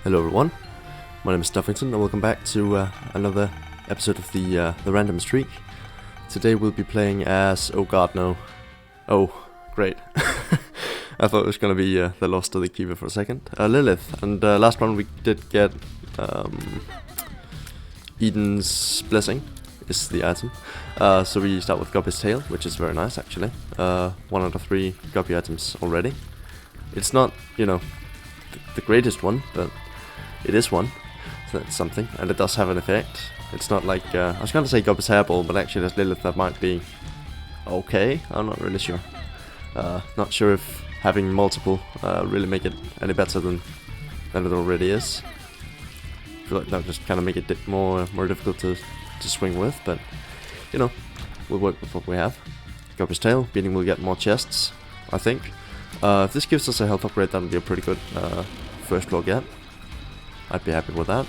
Hello everyone, my name is Stuffington and welcome back to another episode of the Random Streak. Today we'll be playing as, oh god no, oh great, I thought it was gonna be the Lost of the Keeper for a second, Lilith, and last one we did get Eden's Blessing is the item, so we start with Guppy's Tail, which is very nice actually, 1 out of 3 Guppy items already. It's not, you know, the greatest one, but it is one, so that's something, and it does have an effect. It's not like, I was going to say Guppy's Hairball, but actually as Lilith that might be okay, I'm not really sure. Not sure if having multiple really make it any better than it already is. I feel like that would just kind of make it more difficult to swing with, but you know, we'll work with what we have. Guppy's Tail, meaning we'll get more chests, I think. If this gives us a health upgrade, that would be a pretty good first floor get. I'd be happy with that.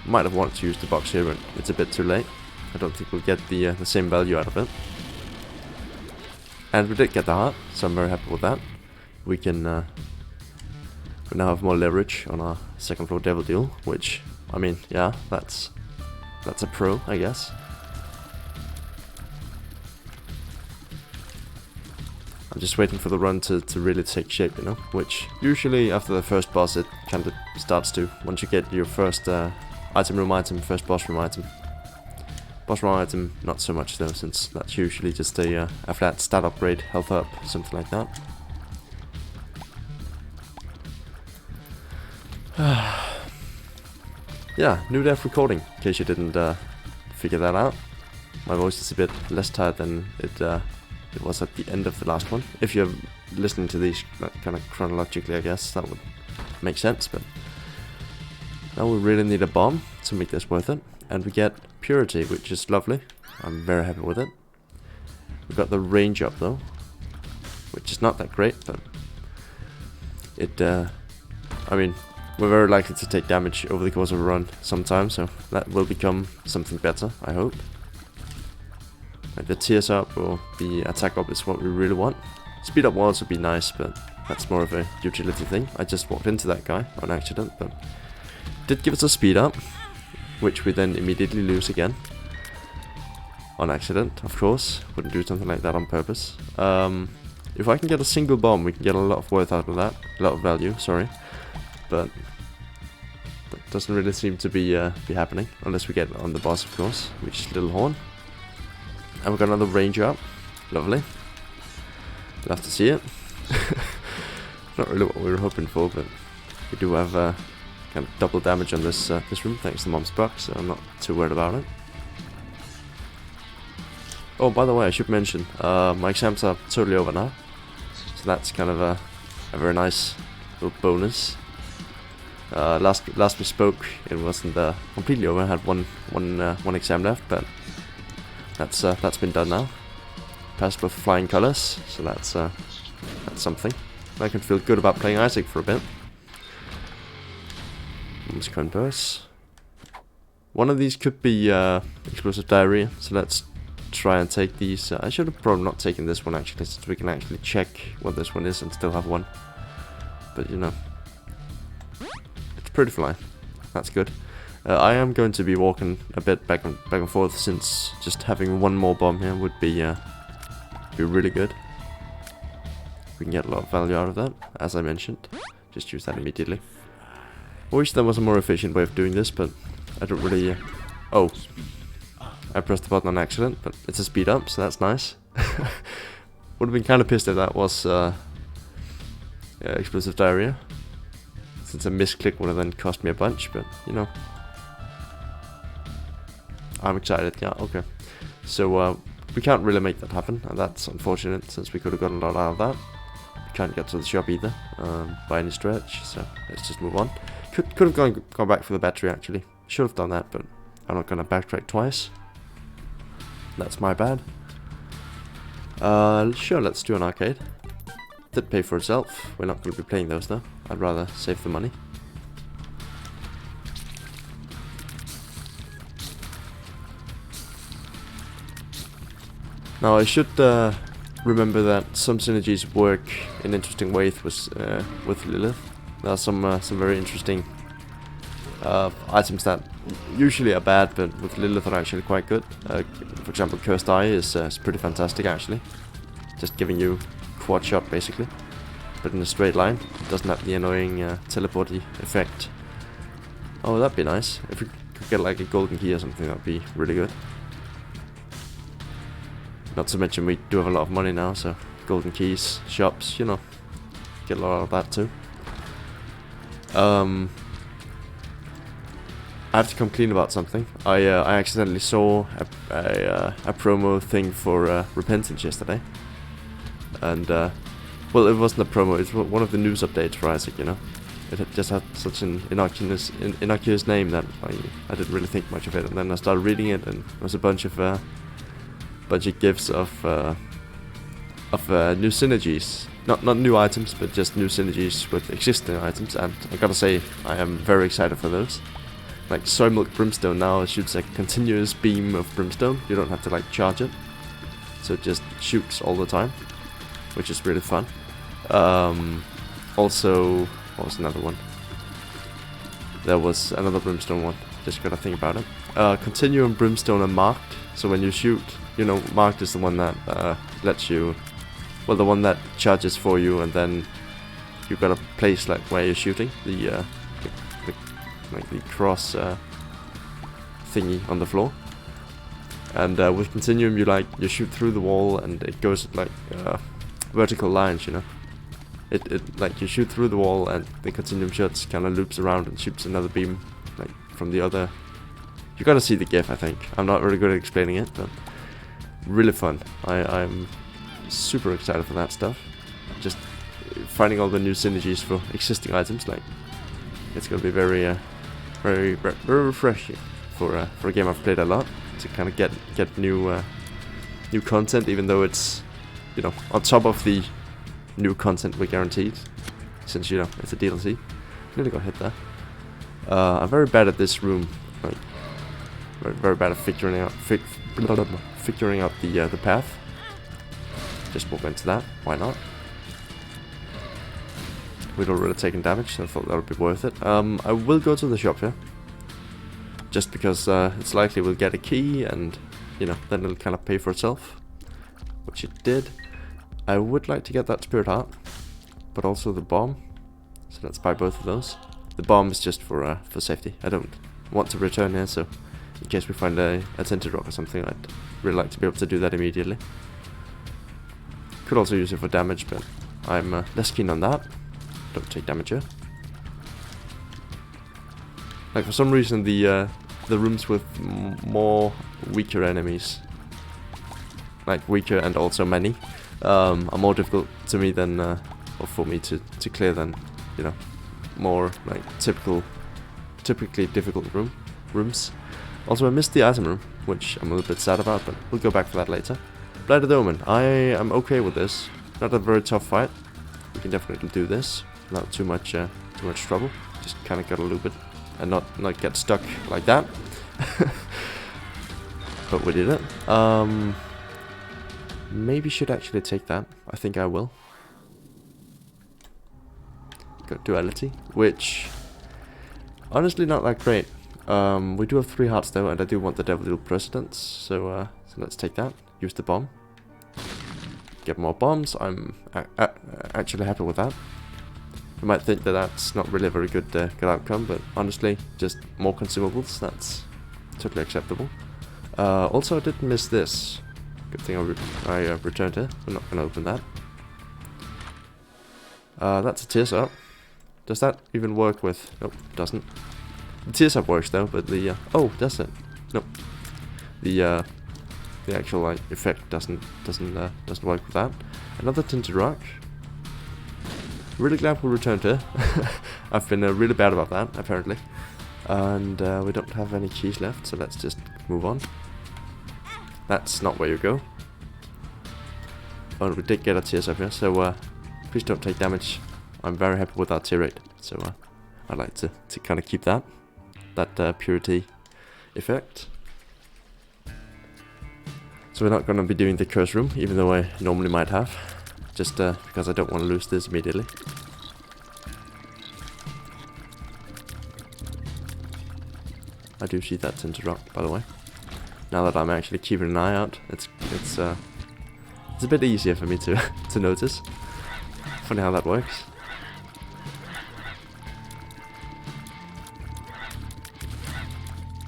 Might have wanted to use the box here, but it's a bit too late. I don't think we'll get the same value out of it. And we did get the heart, so I'm very happy with that. We can we now have more leverage on our second floor devil deal, which, I mean, yeah, that's a pro, I guess. I'm just waiting for the run to really take shape, you know, which usually after the first boss it kind of starts to, once you get your first item room item, first boss room item. Boss room item, not so much though, since that's usually just a flat stat upgrade, health up, something like that. Yeah, new death recording, in case you didn't figure that out. My voice is a bit less tired than it was at the end of the last one. If you're listening to these kind of chronologically, I guess that would make sense, but now we really need a bomb to make this worth it. And we get Purity, which is lovely. I'm very happy with it. We've got the range up though, which is not that great, but it, I mean, we're very likely to take damage over the course of a run sometime, so that will become something better, I hope. Like the tears up or the attack up is what we really want. Speed up will also be nice, but that's more of a utility thing. I just walked into that guy on accident, but did give us a speed up, which we then immediately lose again. On accident, of course. Wouldn't do something like that on purpose. If I can get a single bomb, we can get a lot of worth out of that. A lot of value, sorry. But that doesn't really seem to be happening, unless we get on the boss, of course, which is Little Horn. And we've got another ranger up. Lovely. Love to see it. Not really what we were hoping for, but we do have kind of double damage on this this room, thanks to Mom's buck, so I'm not too worried about it. Oh, by the way, I should mention, my exams are totally over now. So that's kind of a very nice little bonus. Last we spoke, it wasn't completely over. I had one exam left, but that's been done now. Passed with flying colors, so that's something. I can feel good about playing Isaac for a bit. Let's converse. One of these could be explosive diarrhea, so let's try and take these. I should have probably not taken this one actually, since we can actually check what this one is and still have one. But you know, it's pretty fly. That's good. I am going to be walking a bit back and forth, since just having one more bomb here would be really good. We can get a lot of value out of that, as I mentioned. Just use that immediately. I wish there was a more efficient way of doing this, but I don't really... oh, I pressed the button on accident, but it's a speed up, so that's nice. Would have been kind of pissed if that was explosive diarrhea, since a misclick would have then cost me a bunch, but you know. I'm excited, yeah, okay. So we can't really make that happen, and that's unfortunate, since we could have gotten a lot out of that. We can't get to the shop either, by any stretch, so let's just move on. Could have gone back for the battery actually. Should have done that, but I'm not gonna backtrack twice. That's my bad. Sure, let's do an arcade. Did pay for itself. We're not gonna be playing those though. I'd rather save the money. Now I should remember that some synergies work in interesting ways with Lilith. There are some very interesting items that usually are bad, but with Lilith are actually quite good. For example, Cursed Eye is pretty fantastic actually. Just giving you quad shot basically, but in a straight line. It doesn't have the annoying teleporty effect. Oh, that'd be nice. If we could get like a golden key or something, that'd be really good. Not to mention we do have a lot of money now, so golden keys, shops, you know, get a lot of that too. I have to come clean about something. I accidentally saw a promo thing for Repentance yesterday, and well, it wasn't a promo. It was one of the news updates for Isaac. You know, it had just had such an innocuous name that I didn't really think much of it. And then I started reading it, and there was a bunch of gifs of new synergies. Not new items, but just new synergies with existing items. And I gotta say, I am very excited for those. Like Soy Milk Brimstone now shoots a continuous beam of brimstone. You don't have to like charge it, so it just shoots all the time, which is really fun. Also, what was another one? There was another brimstone one. Just gotta think about it. Continuum Brimstone and Marked. So when you shoot, you know, Marked is the one that lets you, well, the one that charges for you, and then you gotta place like where you're shooting the cross thingy on the floor. And with Continuum, you shoot through the wall, and it goes like vertical lines, you know. It like you shoot through the wall, and the Continuum shots kind of loops around and shoots another beam like from the other. You gotta see the gif, I think. I'm not really good at explaining it, but really fun. I'm super excited for that stuff. Just finding all the new synergies for existing items, like it's gonna be very refreshing for a game I've played a lot, to kind of get new content, even though it's, you know, on top of the new content we're guaranteed, since, you know, it's a DLC. Nearly got hit there. I'm very bad at this room, like very bad at figuring out the path. Just walk into that. Why not? We'd already taken damage, so I thought that would be worth it. I will go to the shop here, just because it's likely we'll get a key, and, you know, then it'll kind of pay for itself, which it did. I would like to get that Spirit Heart, but also the bomb, so let's buy both of those. The bomb is just for safety. I don't want to return here, so in case we find a tinted rock or something, I'd really like to be able to do that immediately. Could also use it for damage, but I'm less keen on that. Don't take damage here. Like, for some reason, the rooms with more weaker enemies, like weaker and also many, are more difficult to me than, or for me to clear than, you know, more like typically difficult rooms. Also, I missed the item room, which I'm a little bit sad about, but we'll go back for that later. Blighted Omen, I am okay with this. Not a very tough fight. We can definitely do this without too much trouble. Just kind of gotta loop it and not get stuck like that. But we did it. Maybe should actually take that. I think I will. Got Duality, which honestly not that great. We do have 3 hearts though, and I do want the Devil Precedence, so let's take that. Use the bomb. Get more bombs. I'm actually happy with that. You might think that that's not really a very good outcome, but honestly, just more consumables, that's totally acceptable. Also, I did miss this. Good thing I returned here. I'm not going to open that. That's a Tears Up. Does that even work with... Nope, it doesn't. The Tears Up works though, but the... oh, does it? Nope. The actual like effect doesn't work with that. Another Tinted Rock. Really glad we returned here. I've been really bad about that, apparently. And we don't have any keys left, so let's just move on. That's not where you go. Oh, we did get a Tears Up here, so please don't take damage. I'm very happy with our tear rate, so I'd like to kind of keep that purity effect. So we're not going to be doing the curse room, even though I normally might have, just because I don't want to lose this immediately. I do see that tinted rock, by the way. Now that I'm actually keeping an eye out, it's a bit easier for me to to notice. Funny how that works.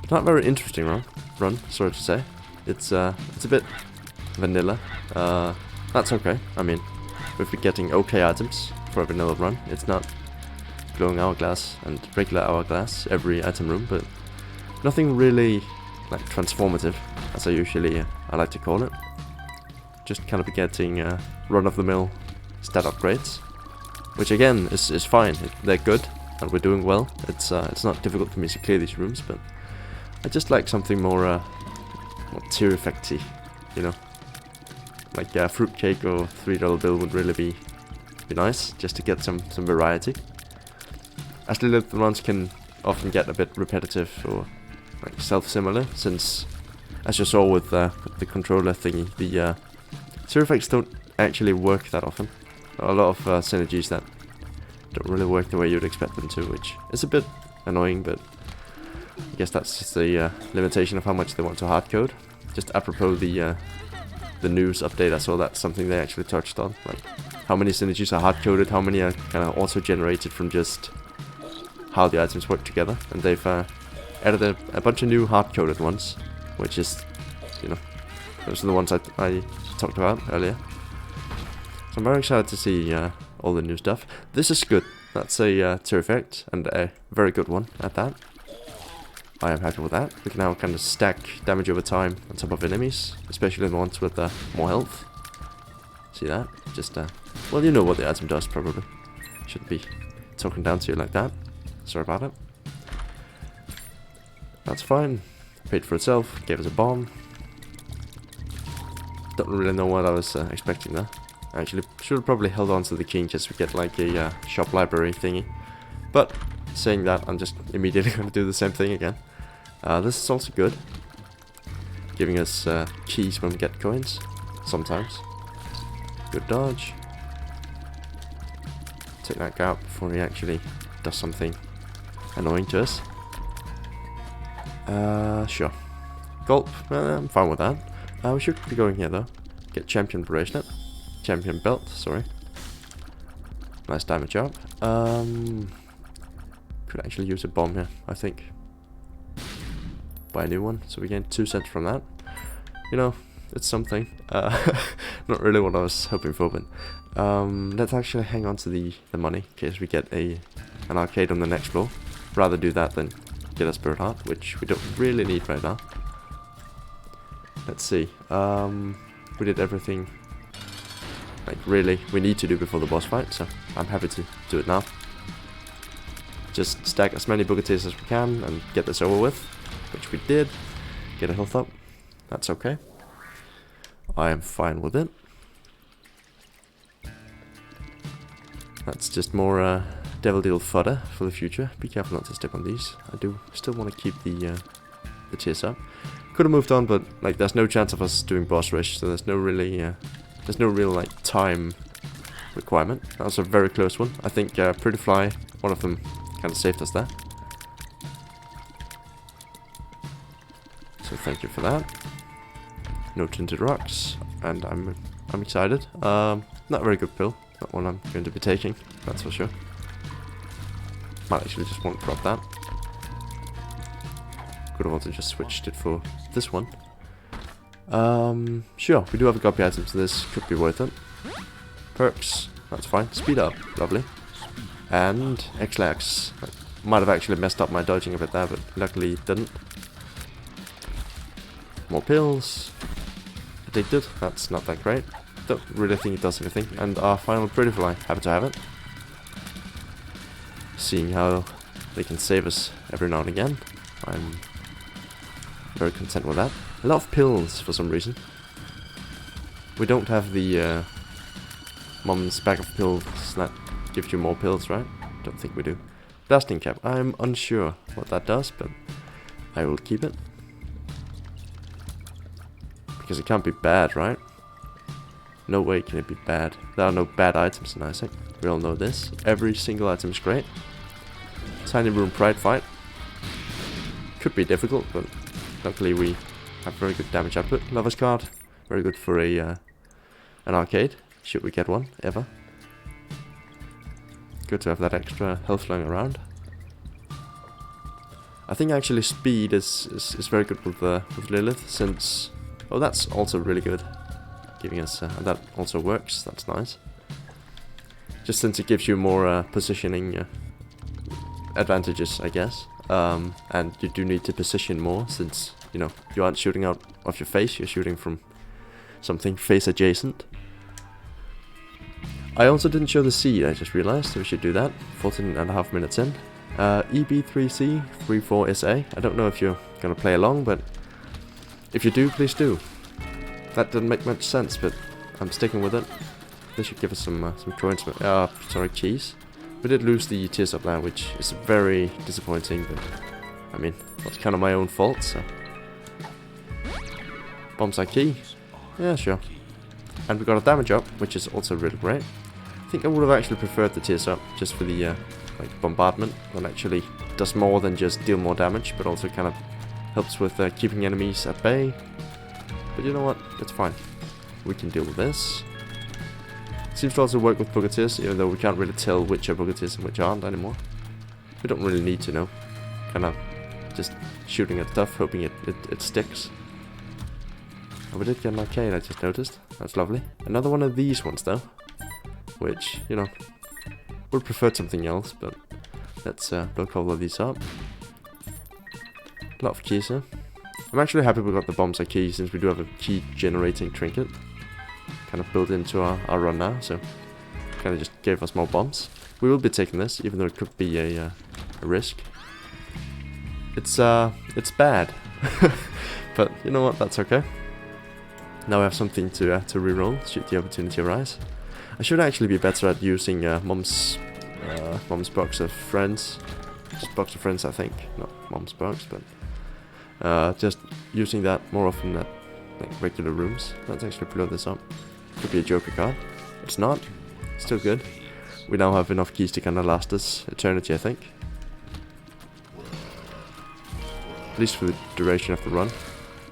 But not very interesting run, sorry to say. It's a bit vanilla. That's okay. I mean, we've been getting okay items for a vanilla run. It's not glowing hourglass and regular hourglass every item room, but nothing really like transformative, as I like to call it. Just kind of be getting run-of-the-mill stat upgrades, which again is fine. They're good, and we're doing well. It's not difficult for me to clear these rooms, but I just like something more tier effecty, you know. Like fruitcake or $3 bill would really be nice, just to get some variety. As the little runs can often get a bit repetitive or like self-similar, since as you saw with the controller thingy, the tier effects don't actually work that often. A lot of synergies that don't really work the way you'd expect them to, which is a bit annoying, but I guess that's just the limitation of how much they want to hardcode. Just apropos the news update, I saw that's something they actually touched on, like how many synergies are hard-coded, how many are kind of auto-generated from just how the items work together, and they've added a bunch of new hard-coded ones, which is, you know, those are the ones I talked about earlier. So I'm very excited to see all the new stuff. This is good. That's a tier effect, and a very good one at that. I am happy with that. We can now kind of stack damage over time on top of enemies, especially the ones with more health. See that? Just, well, you know what the item does, probably. Shouldn't be talking down to you like that. Sorry about it. That's fine. Paid for itself. Gave us a bomb. Don't really know what I was expecting there. Actually, should have probably held on to the king just to get like a shop library thingy. But saying that, I'm just immediately going to do the same thing again. This is also good. Giving us keys when we get coins. Sometimes. Good dodge. Take that guy out before he actually does something annoying to us. Sure. Gulp. I'm fine with that. We should be going here though. Get champion bracelet. Champion belt, sorry. Nice damage up. Could actually use a bomb here, I think. Buy a new one, so we gain 2 cents from that. You know, it's something. Not really what I was hoping for, but let's actually hang on to the money in case we get an arcade on the next floor. Rather do that than get a spirit heart, which we don't really need right now. Let's see. We did everything like really we need to do before the boss fight, so I'm happy to do it now. Just stack as many Boogatays as we can and get this over with, which we did. Get a health up. That's okay. I am fine with it. That's just more devil deal fodder for the future. Be careful not to step on these. I do still want to keep the tiers up. Could have moved on, but like there's no chance of us doing boss rush, so there's no real like time requirement. That was a very close one. I think Pretty Fly, one of them, kind of saved us there. So thank you for that. No tinted rocks, and I'm excited. Not a very good pill. Not one I'm going to be taking, that's for sure. Might actually just want to drop that. Could have also just switched it for this one. Sure, we do have a copy item, so this could be worth it. Perks, that's fine. Speed up, lovely. And X-Lax. Might have actually messed up my dodging a bit there, but luckily it didn't. More pills. Addicted, that's not that great. Don't really think it does anything. And our final Pretty Fly, happy to have it. Seeing how they can save us every now and again, I'm very content with that. A lot of pills for some reason. We don't have the mom's bag of pills that gives you more pills, right? Don't think we do. Blasting cap. I'm unsure what that does, but I will keep it. Because it can't be bad, right? No way can it be bad. There are no bad items in Isaac. We all know this. Every single item is great. Tiny room pride fight. Could be difficult, but luckily we have very good damage output. Lover's card, very good for a an arcade, should we get one, ever. Good to have that extra health lying around. I think actually speed is very good with Lilith, since... Oh, that's also really good. Giving us... that also works, that's nice. Just since it gives you more positioning advantages, I guess. And you do need to position more, since, you know, you aren't shooting out of your face, you're shooting from something face adjacent. I also didn't show the seed, I just realized, so we should do that. 14.5 minutes in. EB3C 34SA. I don't know if you're gonna play along, but if you do, please do. That didn't make much sense, but I'm sticking with it. They should give us some coins. Sorry, cheese. We did lose the tears up there, which is very disappointing, but I mean, that's kind of my own fault, so. Bombs are key. Yeah, sure. And we got a damage up, which is also really great. I think I would have actually preferred the tears up, just for the like bombardment, that actually does more than just deal more damage, but also kind of helps with keeping enemies at bay. But you know what? It's fine. We can deal with this. Seems to also work with Boogatiers, even though we can't really tell which are Boogatiers and which aren't anymore. We don't really need to know. Kind of just shooting at stuff, hoping it sticks. Oh, we did get an arcade, I just noticed. That's lovely. Another one of these ones, though. Which, you know, would prefer something else, but let's look all of these up. A lot of keys here. I'm actually happy we got the bombs like key, since we do have a key generating trinket. Kind of built into our run now, so kind of just gave us more bombs. We will be taking this, even though it could be a risk. It's bad, but you know what? That's okay. Now we have something to reroll should the opportunity arise. I should actually be better at using Mom's box of friends. Just box of friends, I think, not Mom's box, but just using that more often at like regular rooms. Let's actually blow this up. Could be a Joker card. It's not. Still good. We now have enough keys to kind of last us eternity, I think. At least for the duration of the run.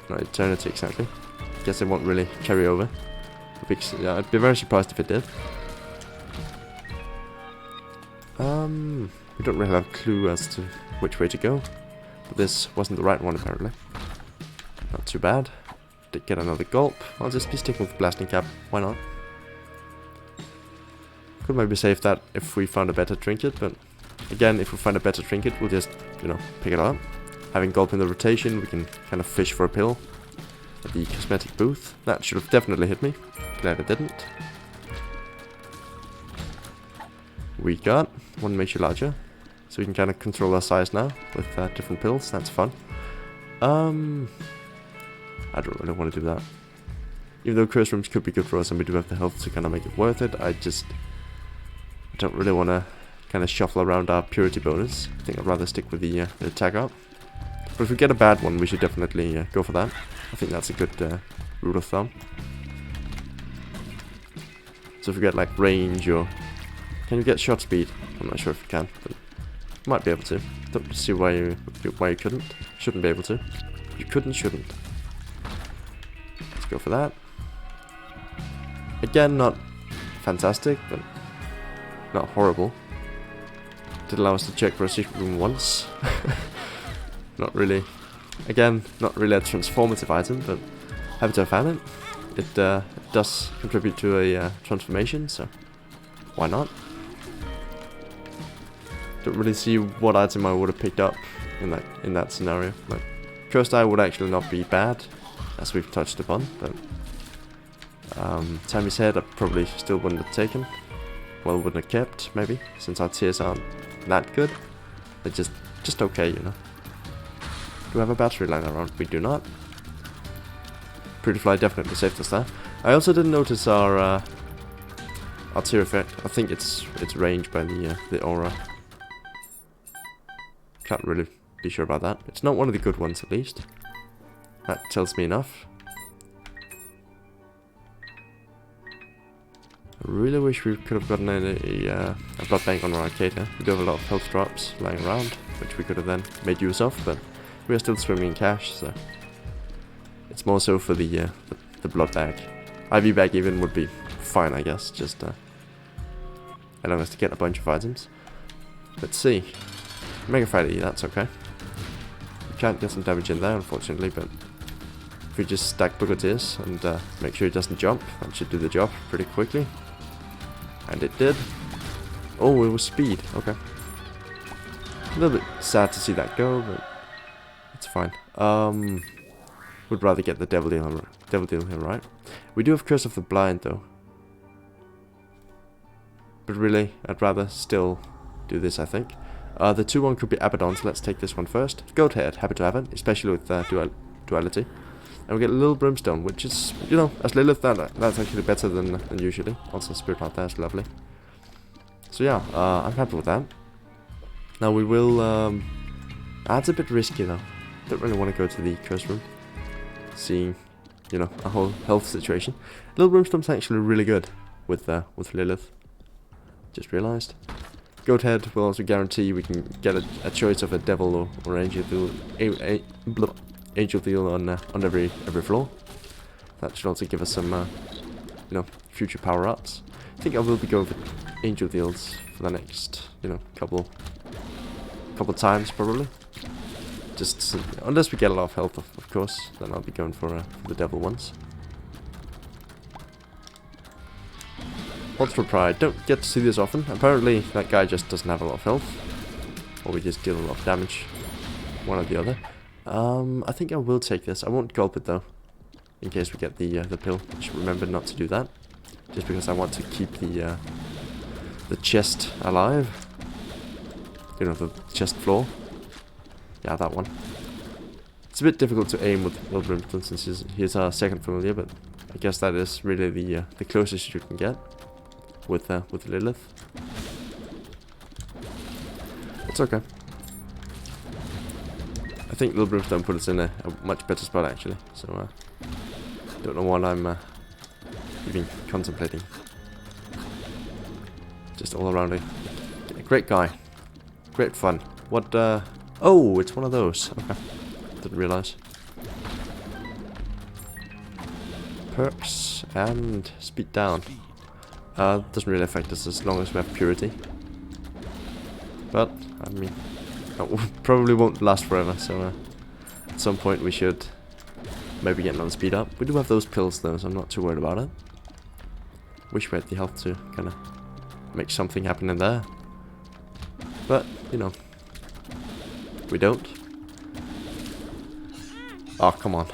Not eternity exactly. Guess it won't really carry over. Yeah, I'd be very surprised if it did. We don't really have a clue as to which way to go. But this wasn't the right one apparently. Not too bad. Did get another gulp. I'll just be sticking with the blasting cap. Why not? Could maybe save that if we found a better trinket, but again, if we find a better trinket, we'll just, you know, pick it up. Having gulp in the rotation, we can kind of fish for a pill at the cosmetic booth. That should have definitely hit me. Glad it didn't. We got one makes you larger, so we can kind of control our size now with different pills. That's fun. I don't really want to do that. Even though curse rooms could be good for us and we do have the health to kind of make it worth it, I don't really want to kind of shuffle around our purity bonus. I think I'd rather stick with the attack up. But if we get a bad one, we should definitely go for that. I think that's a good rule of thumb. So if we get like range or... Can you get shot speed? I'm not sure if you can, but you might be able to. Don't see why you couldn't. Shouldn't be able to. You couldn't, shouldn't. Let's go for that. Again, not fantastic, but not horrible. Did allow us to check for a secret room once. Not really. Again, not really a transformative item, but happy to have found it. It does contribute to a transformation, so why not? Don't really see what item I would have picked up in that scenario. Like, Cursed Eye would actually not be bad, as we've touched upon, but Tammy's Head I probably still wouldn't have taken. Well, wouldn't have kept, maybe, since our tiers aren't that good. They're just okay, you know. Do we have a battery lying around? We do not. Pretty Fly definitely saved us there. I also didn't notice our tier effect. I think it's ranged by the aura. Can't really be sure about that. It's not one of the good ones, at least. That tells me enough. I really wish we could have gotten a blood bank on our arcade here. We do have a lot of health drops lying around, which we could have then made use of, but we are still swimming in cash, so it's more so for the blood bag. IV bag even would be fine, I guess, just allowing us to get a bunch of items. Let's see. Mega Friday, that's okay. We can't get some damage in there, unfortunately, but if we just stack Booker-Tears and make sure he doesn't jump, that should do the job pretty quickly. And it did. Oh, it was speed, okay. A little bit sad to see that go, but it's fine. Would rather get the Devil Deal here, right? We do have Curse of the Blind, though. But really, I'd rather still do this, I think. The 2-1 could be Abaddon, so let's take this one first. Goathead, happy to have it, especially with duality. And we get a little Brimstone, which is, you know, as Lilith, that's actually better than usually. Also, Spirit Heart there is lovely. So yeah, I'm happy with that. Now we will, that's a bit risky though. Don't really want to go to the curse room. Seeing, you know, a whole health situation. Little Brimstone's actually really good with Lilith. Just realized. Goathead will also guarantee we can get a choice of a devil or angel deal on every floor. That should also give us some you know, future power ups. I think I will be going for angel deals for the next, you know, couple times probably. Just unless we get a lot of health, of course, then I'll be going for the devil ones. Ultra Pride, don't get to see this often. Apparently that guy just doesn't have a lot of health. Or we just deal a lot of damage. One or the other. I think I will take this. I won't gulp it though. In case we get the pill. I should remember not to do that. Just because I want to keep the chest alive. You know, the chest floor. Yeah, that one. It's a bit difficult to aim with Will Brimstone since he's our second familiar, but I guess that is really the closest you can get with Lilith. It's okay. I think Little Brimstone put us in a much better spot actually, so don't know what I'm even contemplating. Just all around a great guy, great fun. What? Oh, it's one of those. Okay, didn't realize. Perks and speed down. Doesn't really affect us as long as we have purity. But I mean, that probably won't last forever. So at some point we should maybe get another speed up. We do have those pills though, so I'm not too worried about it. Wish we had the health to kind of make something happen in there. But you know, we don't. Oh, come on.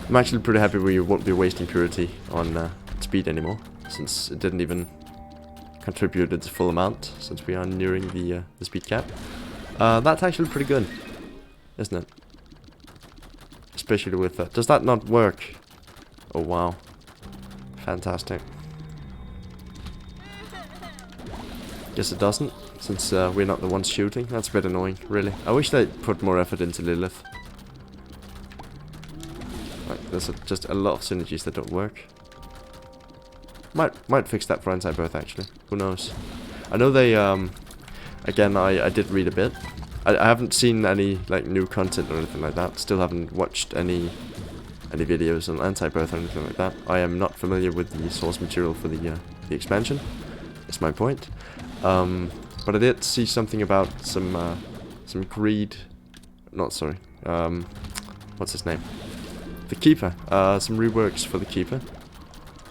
I'm actually pretty happy we won't be wasting purity on speed anymore, since it didn't even contribute its full amount, since we are nearing the speed cap. That's actually pretty good, isn't it? Especially with that. Does that not work? Oh wow. Fantastic. Guess it doesn't, since we're not the ones shooting. That's a bit annoying, really. I wish they'd put more effort into Lilith. Like, there's just a lot of synergies that don't work. Might fix that for Anti-Birth, actually. Who knows? I know they, again, I did read a bit. I haven't seen any, like, new content or anything like that. Still haven't watched any videos on Anti-Birth or anything like that. I am not familiar with the source material for the expansion. That's my point. But I did see something about some greed. Not sorry. What's his name? The Keeper. Some reworks for the Keeper.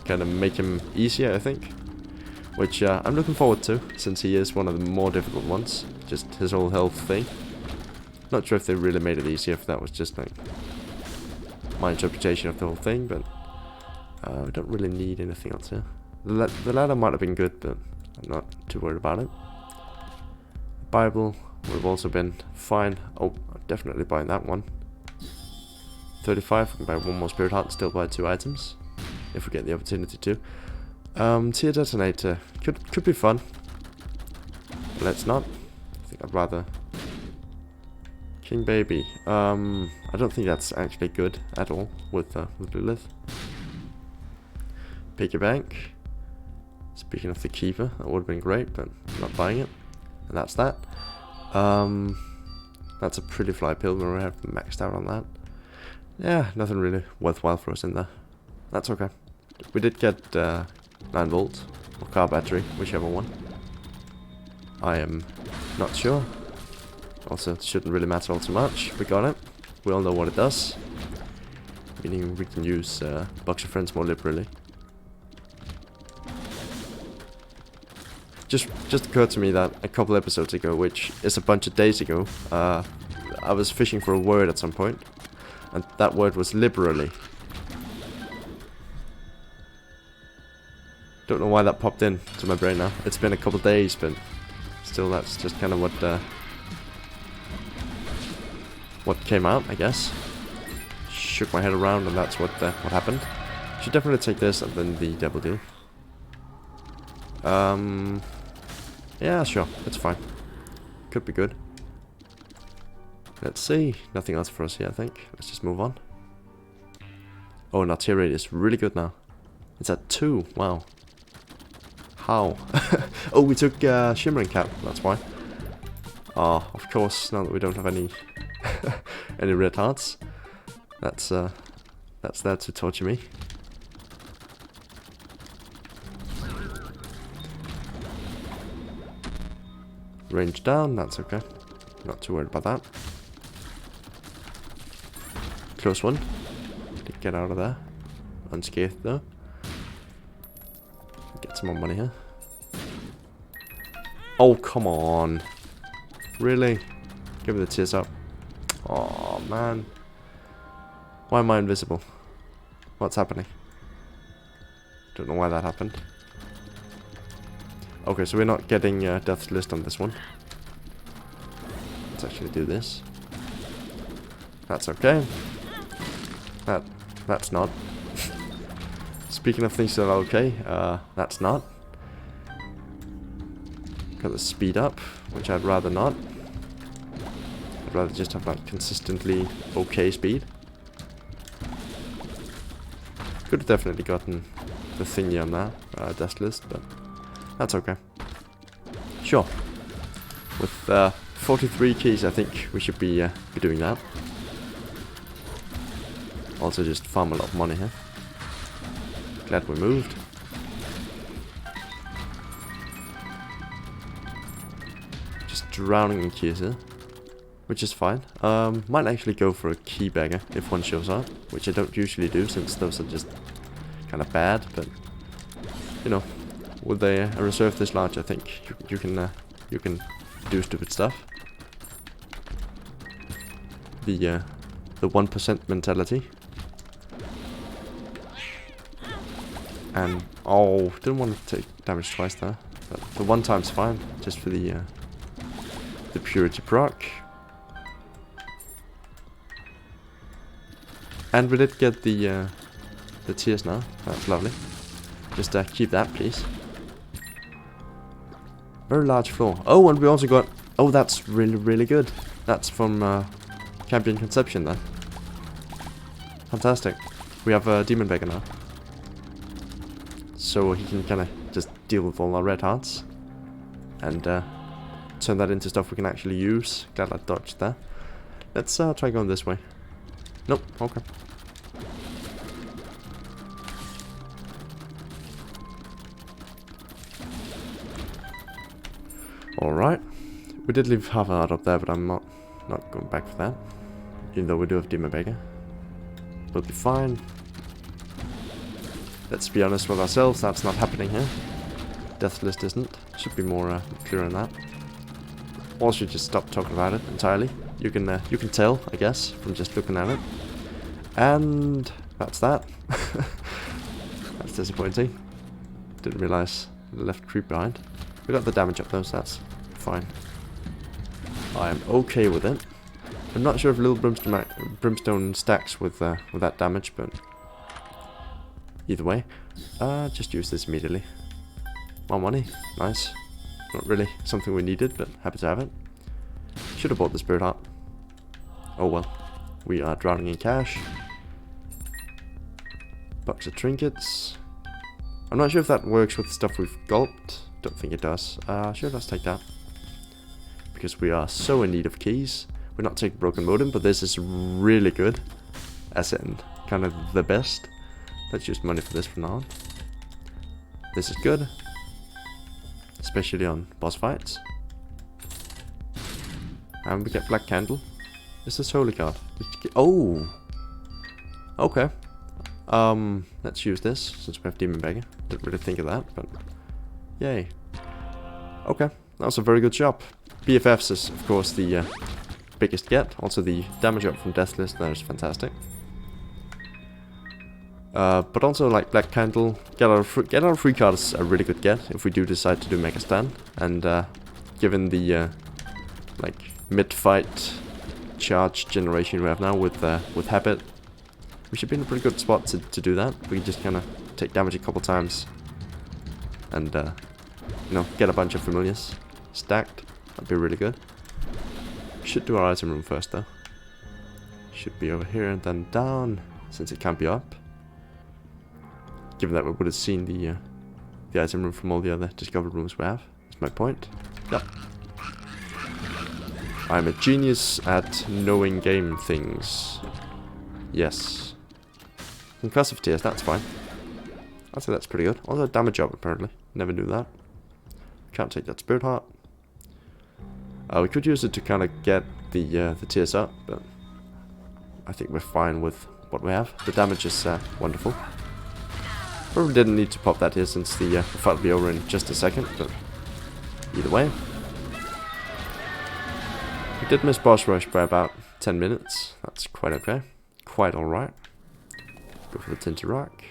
Kind of make him easier, I think. Which I'm looking forward to, since he is one of the more difficult ones. Just his whole health thing. Not sure if they really made it easier, if that was just like my interpretation of the whole thing, but we don't really need anything else here. The ladder might have been good, but I'm not too worried about it. Bible, we've also been fine. Oh, definitely buying that one. 35, we can buy one more Spirit Heart and still buy 2 items. If we get the opportunity to. Tier Detonator, could be fun. But let's not. I think I'd rather... King Baby, I don't think that's actually good at all with Lilith. Piggy Bank. Speaking of the Keeper, that would have been great, but I'm not buying it. And that's that. That's a pretty fly pill when we have maxed out on that. Yeah, nothing really worthwhile for us in there. That's okay. We did get 9 volts or car battery, whichever one. I am not sure. Also, it shouldn't really matter all too much. We got it. We all know what it does. Meaning we can use Box of Friends more liberally. Just occurred to me that a couple episodes ago, which is a bunch of days ago, I was fishing for a word at some point, and that word was liberally. Don't know why that popped in to my brain now. It's been a couple days, but still, that's just kind of what came out, I guess. Shook my head around, and that's what happened. Should definitely take this and then the double deal. Yeah, sure, it's fine. Could be good. Let's see. Nothing else for us here, I think. Let's just move on. Oh, and our tear rate is really good now. It's at 2. Wow. How? Oh, we took Shimmering Cap. That's why. Oh, of course. Now that we don't have any any red hearts, that's there to torture me. Range down. That's okay. Not too worried about that. Close one. Did get out of there unscathed though. Get some more money here. Oh, come on. Really? Give me the tears up. Oh, man. Why am I invisible? What's happening? Don't know why that happened. Okay, so we're not getting Death's List on this one. Let's actually do this. That's okay. That's not. Speaking of things that are okay, that's not. Got the speed up, which I'd rather not. I'd rather just have like consistently okay speed. Could have definitely gotten the thingy on that, Death List, but that's okay. Sure. With 43 keys, I think we should be doing that. Also just farm a lot of money here. Glad we moved. Just drowning in keys here, which is fine. Might actually go for a key bagger if one shows up, which I don't usually do since those are just kind of bad. But you know, with a reserve this large, I think you can do stupid stuff. The 1% mentality. And oh, didn't want to take damage twice there. But the one time's fine, just for the purity proc. And we did get the tears now. That's lovely. Just keep that, please. Very large floor. Oh, and we also got. Oh, that's really good. That's from Champion Conception then. Fantastic. We have a Demon Beggar now. So he can kind of just deal with all our red hearts. And turn that into stuff we can actually use. Glad I dodged there. Let's try going this way. Nope, okay. Alright. We did leave half a heart up there, but I'm not going back for that. Even though we do have Demon Beggar. We'll be fine. Let's be honest with ourselves, that's not happening here. Death List isn't. Should be more clear on that. Or should just stop talking about it entirely. You can tell, I guess, from just looking at it. And that's that. That's disappointing. Didn't realise the left creep behind. We got the damage up though, so that's fine. I am okay with it. I'm not sure if Little Brimstone stacks with that damage, but either way, just use this immediately. More money, nice. Not really something we needed, but happy to have it. Should have bought the Spirit Heart. Oh well, we are drowning in cash. Box of trinkets. I'm not sure if that works with stuff we've gulped. Don't think it does. Sure, let's take that. because we are so in need of keys. We're not taking broken modem, but this is really good. As in, kind of the best. Let's use money for this from now on. This is good. Especially on boss fights. And we get Black Candle. Is this Holy Card? Oh! Okay. Let's use this, since we have Demon Beggar. Didn't really think of that, but... Yay. Okay, that was a very good job. BFFs is, of course, the biggest get. Also, the damage up from Death List, that is fantastic. But also, like, Black Candle, get out of free cards are a really good get, if we do decide to do Mega Stand. And, given the, like, mid-fight charge generation we have now with Habit, we should be in a pretty good spot to do that. We can just kind of take damage a couple times and, you know, get a bunch of familiars stacked. That'd be really good. Should do our item room first, though. Should be over here and then down, since it can't be up. Given that we would have seen the item room from all the other discovered rooms we have. That's my point. Yep. I'm a genius at knowing game things. Yes. Concussive tears, that's fine. I'd say that's pretty good. Also damage up, apparently. Never knew that. Can't take that Spirit Heart. We could use it to kind of get the tears up, but I think we're fine with what we have. The damage is wonderful. Probably didn't need to pop that here since the fight will be over in just a second, but either way. We did miss boss rush by about 10 minutes. That's quite okay. Quite alright. Go for the Tinted Rock.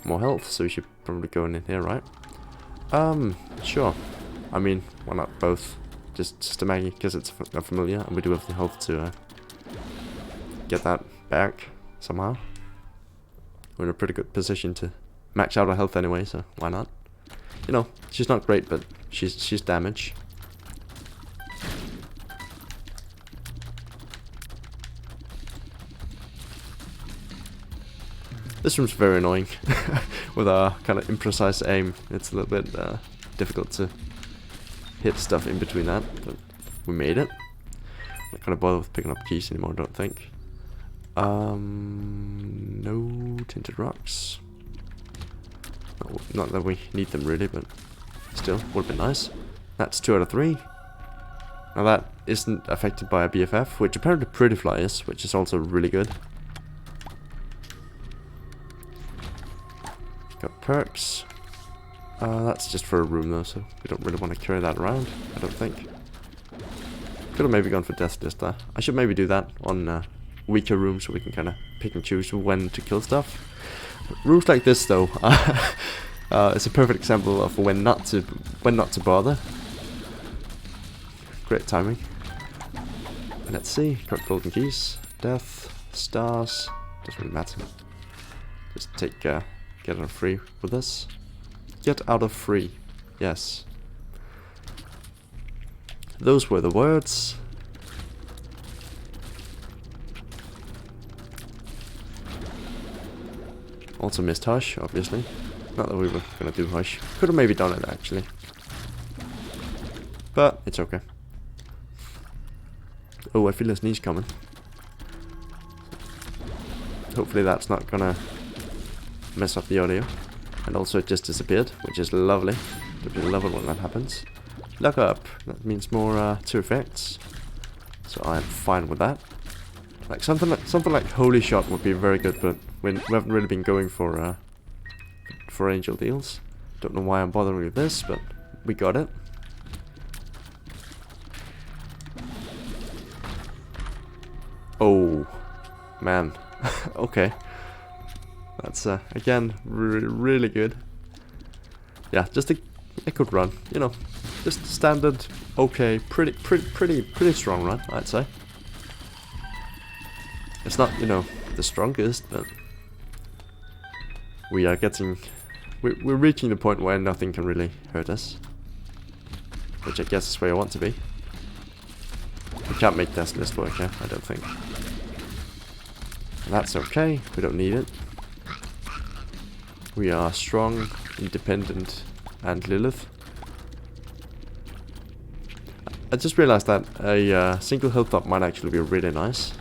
More health, so we should probably go in here, right? Sure. I mean, why not both? Just a Maggie, because it's a familiar, and we do have the health to get that back somehow. We're in a pretty good position to max out our health anyway, so why not? You know, she's not great, but she's damage. This room's very annoying with our kind of imprecise aim. It's a little bit difficult to hit stuff in between that, but we made it. I'm not gonna bother with picking up keys anymore, I don't think. No Tinted Rocks. Not that we need them really, but still, would have been nice. That's 2 out of 3. Now that isn't affected by a BFF, which apparently Pretty Fly is, which is also really good. Got perks. That's just for a room though, so we don't really want to carry that around, I don't think. Could have maybe gone for Death List there. I should maybe do that on weaker rooms so we can kind of pick and choose when to kill stuff. Rooms like this though, it's a perfect example of when not to bother. Great timing. Let's see, got golden keys, death, stars, doesn't really matter. Just take get out of free with this. Get out of free, yes. Those were the words. Also missed Hush, obviously. Not that we were gonna do Hush. Could have maybe done it actually. But it's okay. Oh, I feel a sneeze coming. Hopefully that's not gonna mess up the audio. And also it just disappeared, which is lovely. Don't really love it when that happens. Look up. That means more 2 effects. So I'm fine with that. Like something like Holy Shot would be very good, but we haven't really been going for angel deals. Don't know why I'm bothering with this, but we got it. Oh man. Okay. That's again really good. Yeah, just a good run, you know, just standard, okay, pretty strong run, I'd say. It's not, you know, the strongest, but we are getting, we're reaching the point where nothing can really hurt us, which I guess is where I want to be. We can't make Death List work, yeah, I don't think. And that's okay, we don't need it. We are strong, independent, and Lilith. I just realized that a single health up might actually be really nice.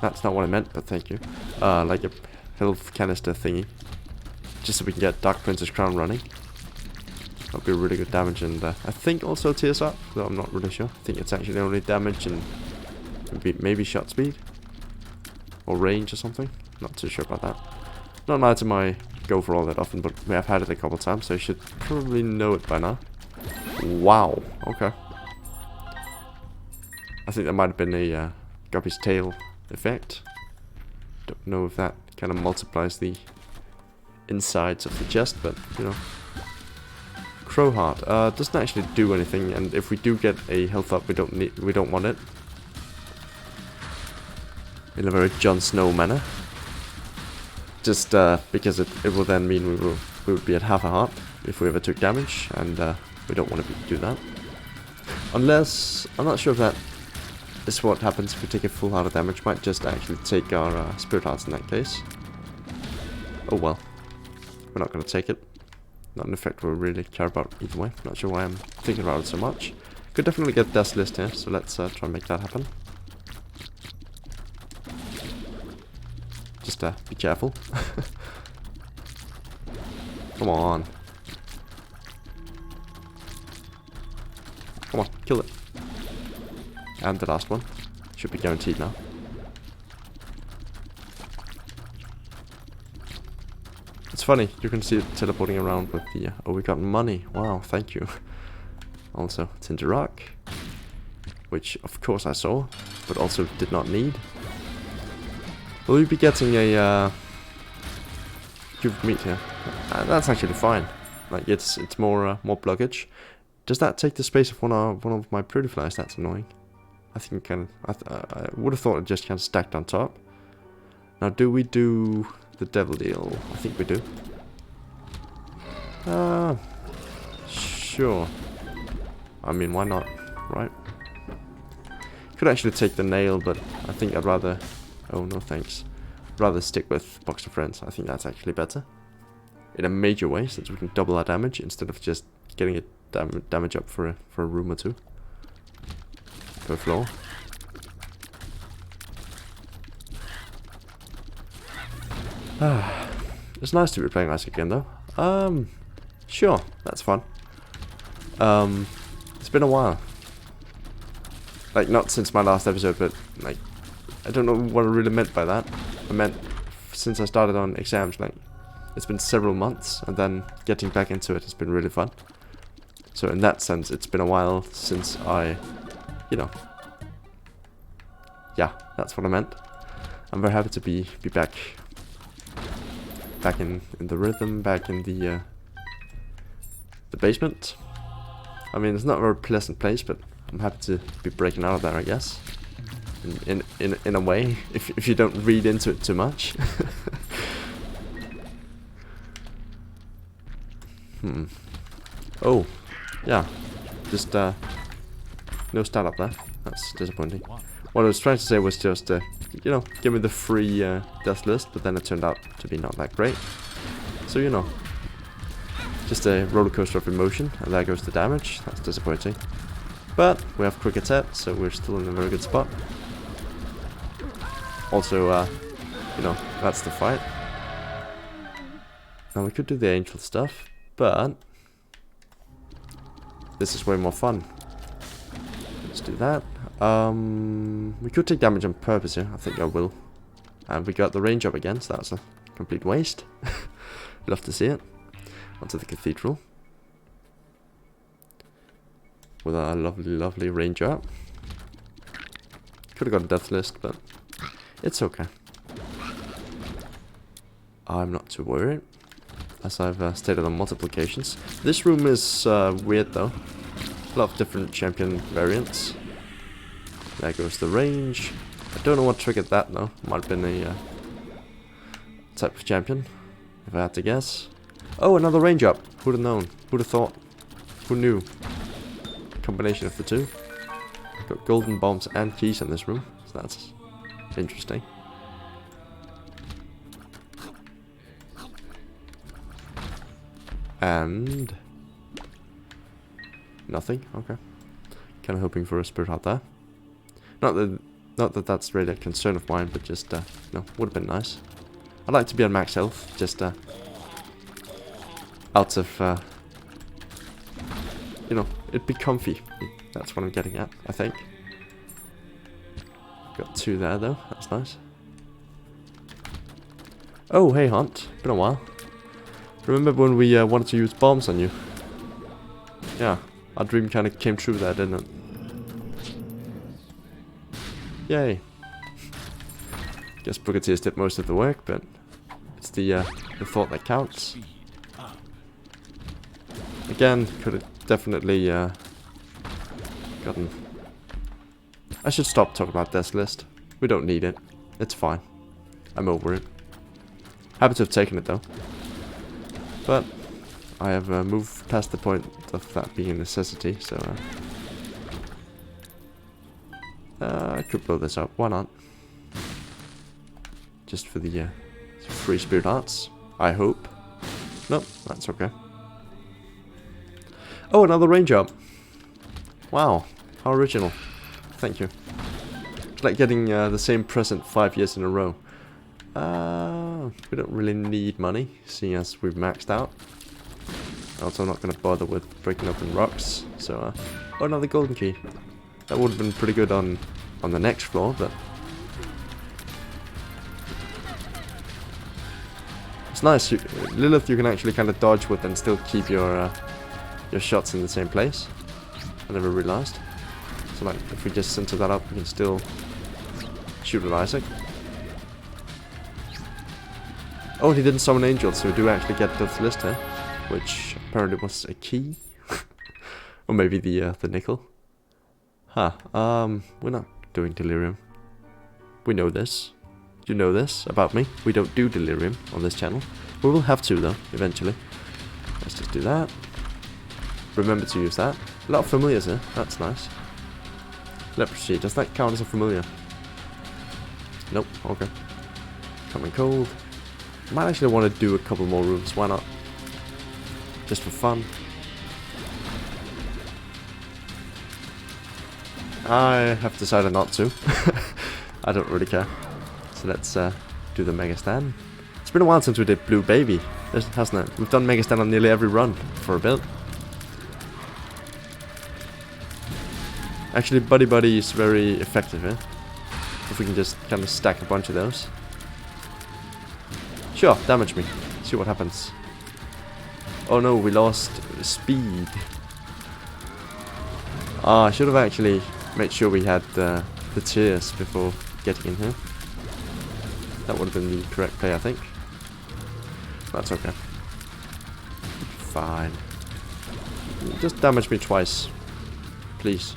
That's not what I meant, but thank you. Like a health canister thingy. Just so we can get Dark Prince's Crown running. That'll be really good damage, and I think also tears up, though I'm not really sure. I think it's actually only damage and maybe shot speed. Or range or something. Not too sure about that. Not an item I go for all that often, but we have had it a couple times, so I should probably know it by now. Wow, okay. I think that might have been a Guppy's Tail effect. Don't know if that kind of multiplies the insides of the chest, but you know. Crow Heart doesn't actually do anything, and if we do get a health up, we don't want it. In a very Jon Snow manner. Just because it will then mean we would be at half a heart if we ever took damage, and we don't want to do that. Unless, I'm not sure if that is what happens if we take a full heart of damage. Might just actually take our spirit hearts in that case. Oh well, we're not going to take it. Not an effect we really care about either way. Not sure why I'm thinking about it so much. Could definitely get Death List here, so let's try and make that happen. Just be careful. Come on. Come on, kill it. And the last one. Should be guaranteed now. It's funny, you can see it teleporting around with the... oh, we got money. Wow, thank you. Also, Tinder Rock. Which, of course, I saw, but also did not need. Will we be getting a cube of meat here? That's actually fine. Like it's more blockage. Does that take the space of one of my pretty flies? That's annoying. I think I would have thought it just kind of stacked on top. Now, do we do the devil deal? I think we do. Sure. I mean, why not, right? Could actually take the nail, but I think I'd rather... oh, no thanks. I'd rather stick with Box of Friends. I think that's actually better. In a major way, since we can double our damage instead of just getting it damage up for a room or two. Per floor. It's nice to be playing Isaac again, though. Sure, that's fun. It's been a while. Like, not since my last episode, but, like, I don't know what I really meant by that. I meant, since I started on exams, like, it's been several months, and then getting back into it has been really fun. So in that sense, it's been a while since I, you know... yeah, that's what I meant. I'm very happy to be back. Back in the rhythm, back in the basement. I mean, it's not a very pleasant place, but I'm happy to be breaking out of there, I guess. In a way, if you don't read into it too much. Oh, yeah. Just no startup there. That's disappointing. What I was trying to say was just, you know, give me the free death list, but then it turned out to be not that great. So, you know, just a roller coaster of emotion, and there goes the damage. That's disappointing. But we have Quick Attack, so we're still in a very good spot. Also, you know, that's the fight. Now we could do the angel stuff, but this is way more fun. Let's do that. We could take damage on purpose here. I think I will. And we got the range up again, so that's a complete waste. Love to see it. Onto the cathedral. With our lovely, lovely ranger up. Could have got a death list, but it's okay. I'm not too worried, as I've stated on multiple occasions. This room is weird though. A lot of different champion variants. There goes the range. I don't know what triggered that though. Might have been a type of champion, if I had to guess. Oh, another range up. Who'd have known? Who'd have thought? Who knew? Combination of the two. Got golden bombs and keys in this room, so that's interesting. And nothing. Okay. Kind of hoping for a spirit heart there. Not that that's really a concern of mine, but just no, would have been nice. I'd like to be on max health, just out of you know, it'd be comfy. That's what I'm getting at, I think. Got 2 there though, that's nice. Oh, hey Hunt, been a while. Remember when we wanted to use bombs on you? Yeah, our dream kind of came true there, didn't it? Yay. Guess Booker Tears did most of the work, but it's the thought that counts. Again, could have definitely gotten... I should stop talking about this list. We don't need it. It's fine. I'm over it. Happy to have taken it though. But I have moved past the point of that being a necessity, so I could blow this up. Why not? Just for the free spirit hearts, I hope. Nope, that's okay. Oh, another range up. Wow, how original. Thank you. It's like getting the same present 5 years in a row. We don't really need money, seeing as we've maxed out. Also not going to bother with breaking open rocks, so... oh, another golden key. That would have been pretty good on the next floor, but... it's nice. Lilith you can actually kind of dodge with and still keep your shots in the same place. I never realized. So like, if we just center that up, we can still shoot at Isaac. Oh, he didn't summon angels, so we do actually get Death's List here, which apparently was a key. Or maybe the nickel. Huh, we're not doing delirium. We know this. You know this about me. We don't do delirium on this channel. We will have to though, eventually. Let's just do that. Remember to use that. A lot of familiars here, that's nice. Leprosy, does that count as a familiar? Nope, okay. Coming cold. Might actually want to do a couple more rooms, why not? Just for fun. I have decided not to. I don't really care. So let's do the Mega Stand. It's been a while since we did Blue Baby, hasn't it? We've done Mega Stand on nearly every run for a bit. Actually, Buddy Buddy is very effective here. If we can just kind of stack a bunch of those. Sure, damage me. See what happens. Oh no, we lost speed. I should have actually made sure we had the tears before getting in here. That would have been the correct play, I think. That's okay. Fine. Just damage me twice. Please.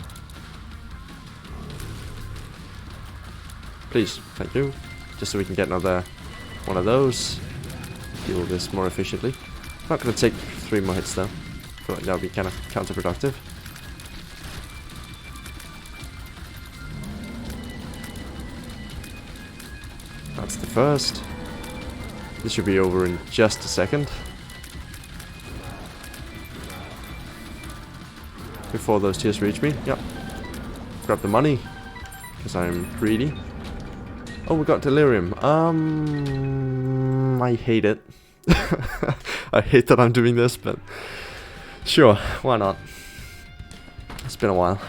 Please, thank you. Just so we can get another one of those. Deal with this more efficiently. Not going to take 3 more hits though. I feel like that would be kind of counterproductive. That's the first. This should be over in just a second. Before those tears reach me. Yep. Grab the money. Because I'm greedy. Oh, we got delirium. I hate it. I hate that I'm doing this, but sure, why not? It's been a while.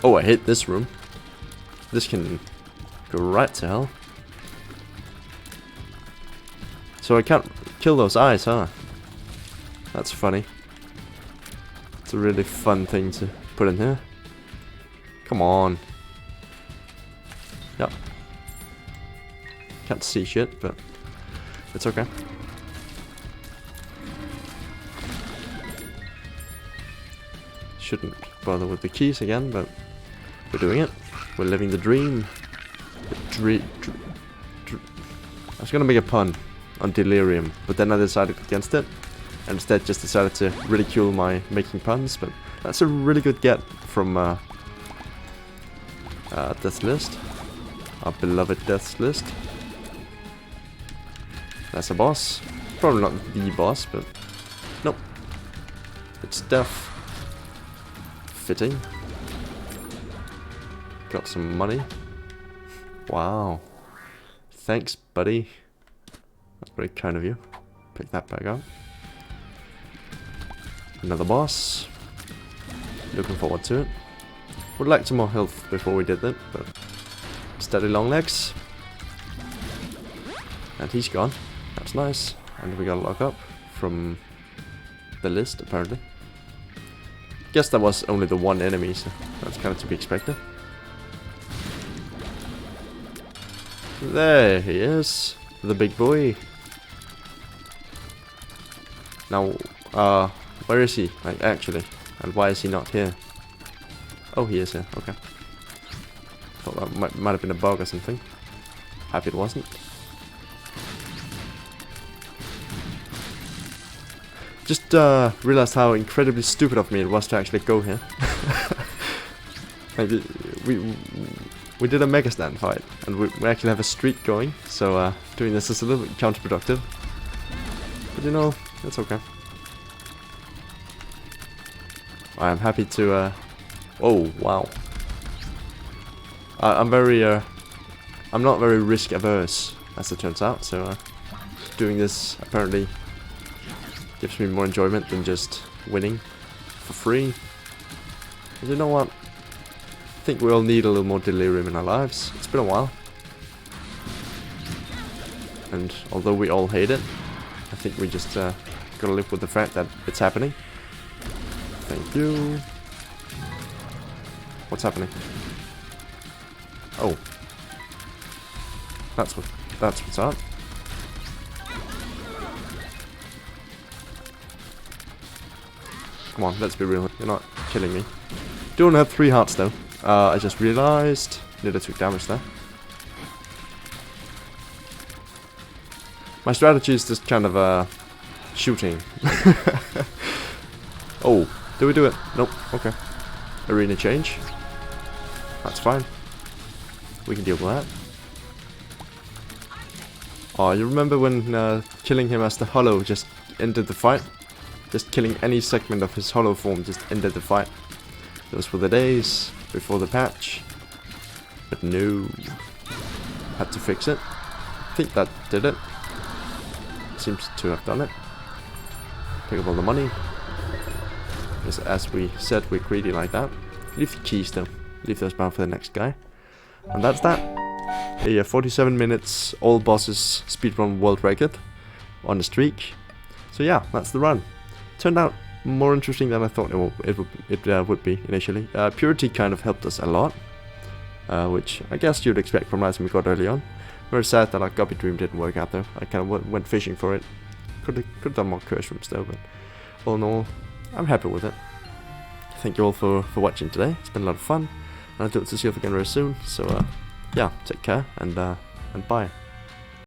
Oh, I hate this room. This can go right to hell. So I can't kill those eyes, huh? That's funny. It's a really fun thing to put in here. Come on. Yep. Can't see shit, but it's okay. Shouldn't bother with the keys again, but we're doing it. We're living the dream. I was gonna make a pun on delirium, but then I decided against it. And instead just decided to ridicule my making puns, but that's a really good get from Death's List. Our beloved Death's List. That's a boss. Probably not the boss, but... Nope. It's death. Fitting. Got some money. Wow. Thanks, buddy. That's very kind of you. Pick that back up. Another boss. Looking forward to it. Would like some more health before we did that, but steady long legs. And he's gone. That's nice. And we got a lock up from the list, apparently. Guess that was only the one enemy, so that's kind of to be expected. There he is, the big boy. Now, where is he, like, actually? And why is he not here? Oh, he is here, okay. Thought that might have been a bug or something. Happy it wasn't. Just realized how incredibly stupid of me it was to actually go here. Like, we did a Mega Stand fight, and we actually have a streak going, so doing this is a little bit counterproductive. But you know, it's okay. I'm happy to. Oh wow! I'm not very risk averse, as it turns out. So doing this apparently gives me more enjoyment than just winning for free. And you know what? I think we all need a little more delirium in our lives. It's been a while. And although we all hate it, I think we just gotta live with the fact that it's happening. Thank you. What's happening? Oh. That's what's up. Come on, let's be real. You're not killing me. Do only have 3 hearts though. I just realized. Nearly took damage there. My strategy is just kind of shooting. Oh, do we do it? Nope. Okay. Arena change. That's fine. We can deal with that. Oh, you remember when killing him as the Hollow just ended the fight? Just killing any segment of his Hollow form just ended the fight. Those were the days before the patch. But no. Had to fix it. I think that did it. Seems to have done it. Pick up all the money. Because as we said, we're greedy like that. Leave the keys though. Leave those bound for the next guy. And that's that. A 47 minutes all bosses speedrun world record on the streak. So yeah, that's the run. Turned out more interesting than I thought it would be initially. Purity kind of helped us a lot, which I guess you'd expect from items we got early on. Very sad that our Guppy Dream didn't work out though. I kind of went fishing for it. Could have done more curse rooms though, but all in all, I'm happy with it. Thank you all for watching today. It's been a lot of fun, and I hope to see you again very soon. So yeah, take care and bye.